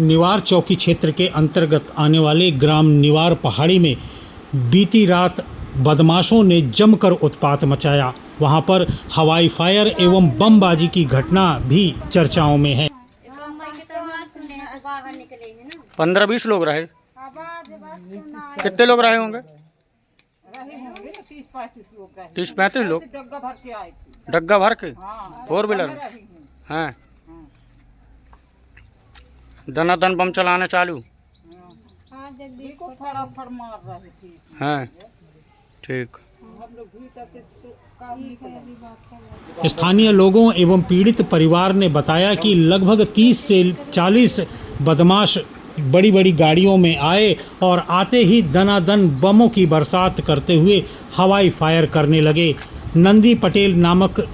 निवार चौकी क्षेत्र के अंतर्गत आने वाले ग्राम निवार पहाड़ी में बीती रात बदमाशों ने जमकर उत्पात मचाया। वहां पर हवाई फायर एवं बमबाजी की घटना भी चर्चाओं में है। 15-20 लोग रहे। कितने लोग रहे होंगे? 30-35 लोग। डग्गा भर के 4 व्हीलर हैं। दनादन बम चलाने चालू हैं। ठीक। स्थानीय लोगों एवं पीड़ित परिवार ने बताया कि लगभग 30 से 40 बदमाश बड़ी बड़ी गाड़ियों में आए और आते ही दनादन बमों की बरसात करते हुए हवाई फायर करने लगे। नंदी पटेल नामक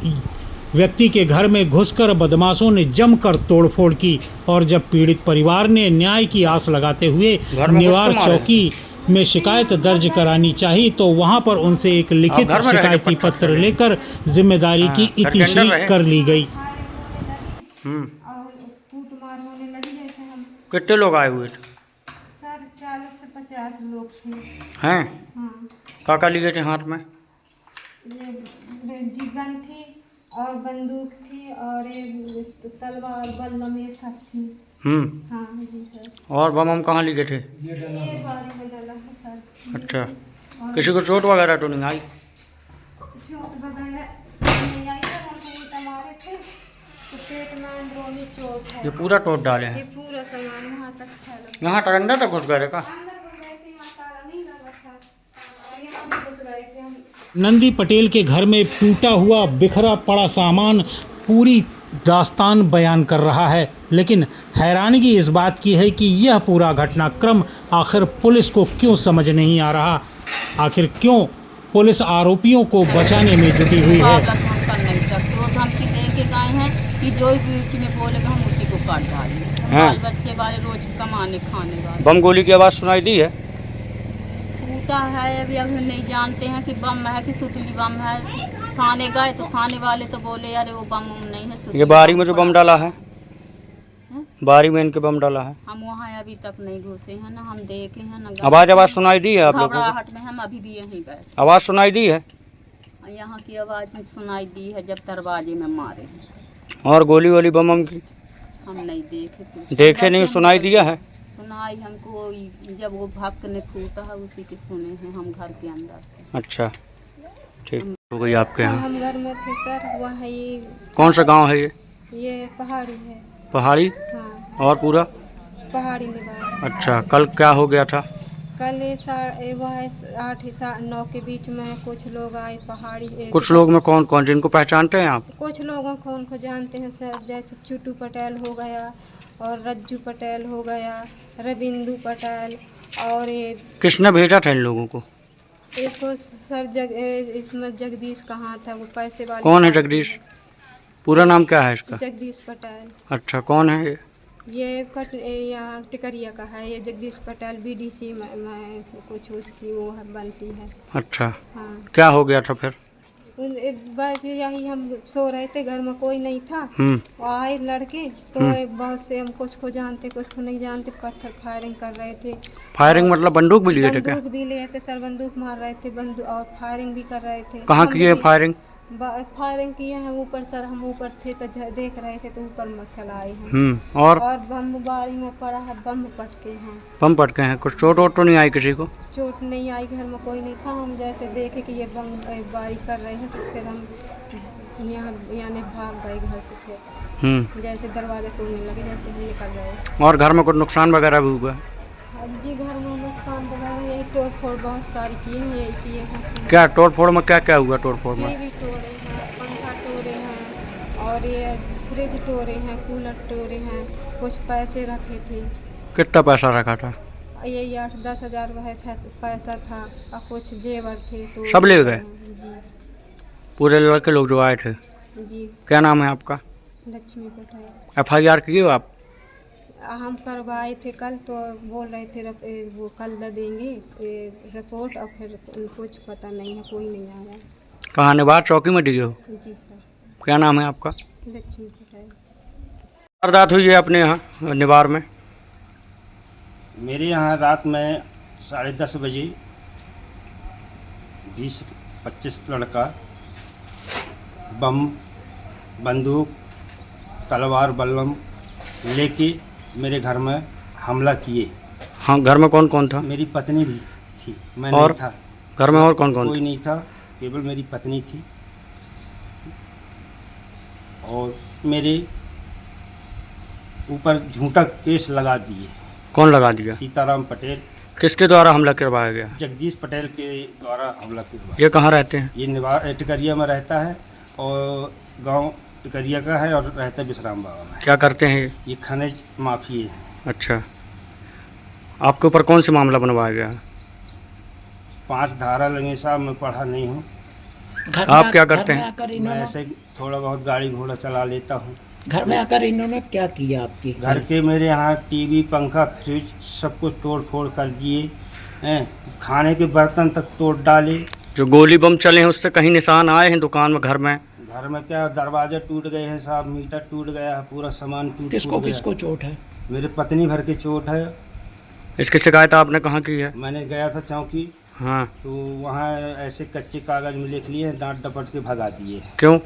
व्यक्ति के घर में घुसकर बदमाशों ने जमकर तोड़फोड़ की और जब पीड़ित परिवार ने न्याय की आस लगाते हुए निवार चौकी में शिकायत दर्ज करानी चाहिए तो वहां पर उनसे एक लिखित शिकायती पत्र लेकर जिम्मेदारी की इतिश्री कर ली गई। कितने लोग आए हुए थे? सर 40 से 50 लोग थे। हैं? हाँ। काका लिए थे हाथ में? ये जीवन थी और बंदूक थी और एक तलवार बल्लम ये सब थी। हाँ जी सर। और बम हम कहाँ लिए थे? ये बारी में डला है सर। अच्छा, किसी को चोट वगैरह तो नहीं आई? चोट वगैरह नहीं आई सर, हम मारे थे तो पेट में अंदरूनी चोट है। ये पूरा तोड़ डाले हैं? ये पूरा सामान यहाँ तक फैला। यहाँ तक अंदर तक घुस गए का? नंदी पटेल के घर में टूटा हुआ बिखरा पड़ा सामान पूरी दास्तान बयान कर रहा है, लेकिन हैरानगी इस बात की है कि यह पूरा घटनाक्रम आखिर पुलिस को क्यों समझ नहीं आ रहा। आखिर क्यों पुलिस आरोपियों को बचाने में जुटी हुई है। धमकी दे के गए हैं कि जो बीच में बोलेगा हम उसी को काट डालेंगे। बच्चे वाले रोज कमाने खाने वाले। बम गोली की आवाज़ सुनाई दी है? टूटा है अभी नहीं जानते हैं कि बम है कि सुतली बम है। थाने गए तो थाने वाले तो बोले यार वो बम नहीं है। ये बारी में जो बम डाला है? बारी में इनके बम डाला है? हम वहाँ अभी तक नहीं घुसे हैं ना, हम देखे हैं ना। आवाज़ सुनाई दी है आप लोगों को? घबराहट में हम अभी भी यहीं बैठे। आवाज़ सुनाई दी है? यहाँ की आवाज़ सुनाई दी है जब दरवाजे में मारे हैं। और गोली वोली बम की हम नहीं देखे। देखे नहीं, सुनाई दिया है? सुनाई हमको जब वो भक्त ने फूटा है उसी के सुने हैं हम घर के अंदर। अच्छा, ठीक हो गई आपके यहाँ? हम घर में थे सर। वह है ये कौन सा गांव है ये? ये पहाड़ी है। पहाड़ी? हाँ। और पूरा पहाड़ी में। अच्छा, कल क्या हो गया था? कल 8 से 9 के बीच में कुछ लोग आए पहाड़ी। कुछ लोग में कौन कौन, जिनको पहचानते हैं आप? कुछ लोगों को उनको जानते हैं सर, जैसे चुटू पटेल हो गया और रज्जू पटेल हो गया, रविंदु पटेल और ये। किसने भेजा था इन लोगों को? एक को सर इसमें जगदीश कहाँ था, वो पैसे वाले। कौन है जगदीश? पूरा नाम क्या है इसका? जगदीश पटेल। अच्छा, कौन है ये? यहाँ टिकरिया का है ये जगदीश पटेल। बीडीसी में कुछ उसकी वो बनती है। अच्छा। हाँ। क्या हो गया था फिर? बस यही हम सो रहे थे, घर में कोई नहीं था। आए लड़के तो बहुत से, हम कुछ को जानते कुछ को नहीं जानते, पत्थर फायरिंग कर रहे थे। फायरिंग मतलब बंदूक भी लिए थे क्या? बंदूक भी लिए थे सर, बंदूक मार रहे थे बंदूक और फायरिंग भी कर रहे थे। कहाँ किए फायरिंग? फायरिंग किए हैं ऊपर सर, हम ऊपर थे तो देख रहे थे तो ऊपर में चलाए हैं। और बम बारी में पड़ा है, बम पटके हैं। बम पटके हैं? कुछ चोट वोट तो नहीं आई किसी को? चोट नहीं आई, घर में कोई नहीं था। हम जैसे देखे कि ये बम बारी कर रहे हैं तो फिर हम यहाँ भाग गए घर से। फिर जैसे दरवाजे तोड़ने लगे, जैसे हम निकल गए। और घर में कुछ नुकसान वगैरह भी हुआ? जी घर में नुकसान वगैरह यही तोड़ फोड़ बहुत सारी किए हैं, यही किए हैं। क्या तोड़ फोड़ में क्या क्या हुआ? तोड़ फोड़ में टीवी तोड़े हैं, पंखा तोड़े हैं और ये फ्रिज तोड़े हैं, कूलर तोड़े हैं। कुछ पैसे रखे थे। कितना पैसा रखा था? यही 8-10 हज़ार पैसा था और कुछ जेवर थे तो सब ले गए? जी। पूरे लड़के लोग जो आए थे? जी। क्या नाम है आपका? लक्ष्मी पटेल। FIR किए हो आप? हम करवाए थे कल, तो बोल रहे थे वो कल दे देंगे रिपोर्ट और फिर कुछ पता नहीं है, कोई नहीं आया। कहाँ निवार चौकी में दिए हो? जी सर। क्या नाम है आपका? लक्ष्मी पटेल। वारदात हुई है अपने यहाँ निवार में? मेरे यहाँ रात में 10:30 बजे 20-25 लड़का बम, बंदूक, तलवार, बल्लम लेके मेरे घर में हमला किए। हाँ, घर में कौन कौन था? मेरी पत्नी भी थी, मैं और नहीं था। घर में और कौन कौन कोई नहीं था, केवल मेरी पत्नी थी। और मेरे ऊपर झूठा केस लगा दिए। कौन लगा दिया? सीताराम पटेल, किसके द्वारा हमला करवाया गया? जगदीश पटेल के द्वारा हमला करवाया। ये कहाँ रहते हैं? ये टिकरिया में रहता है और गांव टिकरिया का है और रहता है विश्राम बाबा में। क्या करते हैं ये? ये खनिज माफी है। अच्छा, आपके ऊपर कौन सा मामला बनवाया गया? 5 धारा लगे साहब, मैं पढ़ा नहीं हूँ। आप क्या करते हैं? मैं ऐसे थोड़ा बहुत गाड़ी घोड़ा चला लेता हूँ। घर में आकर इन्होंने क्या किया आपके? घर के मेरे यहाँ टीवी, पंखा, फ्रिज सब कुछ तोड़ फोड़ कर दिए हैं। खाने के बर्तन तक तोड़ डाले। जो गोली बम चले हैं उससे कहीं निशान आए हैं दुकान में, घर में? घर में क्या, दरवाजे टूट गए हैं साहब, मीटर टूट गया है, पूरा सामान टूट किसको गया। किसको चोट है? मेरे पत्नी भर के चोट है। इसकी शिकायत आपने कहाँ की है? मैंने गया था चौकी, हाँ, तो वहाँ ऐसे कच्चे कागज में लिख लिए, डांट डपट के भगा दिए। क्यों?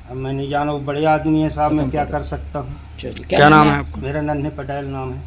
अब मैं नहीं जाना, वो बड़े आदमी है साहब, मैं क्या कर सकता हूँ। चलिए, क्या नाम है आपका? मेरा नन्हे पटेल नाम है।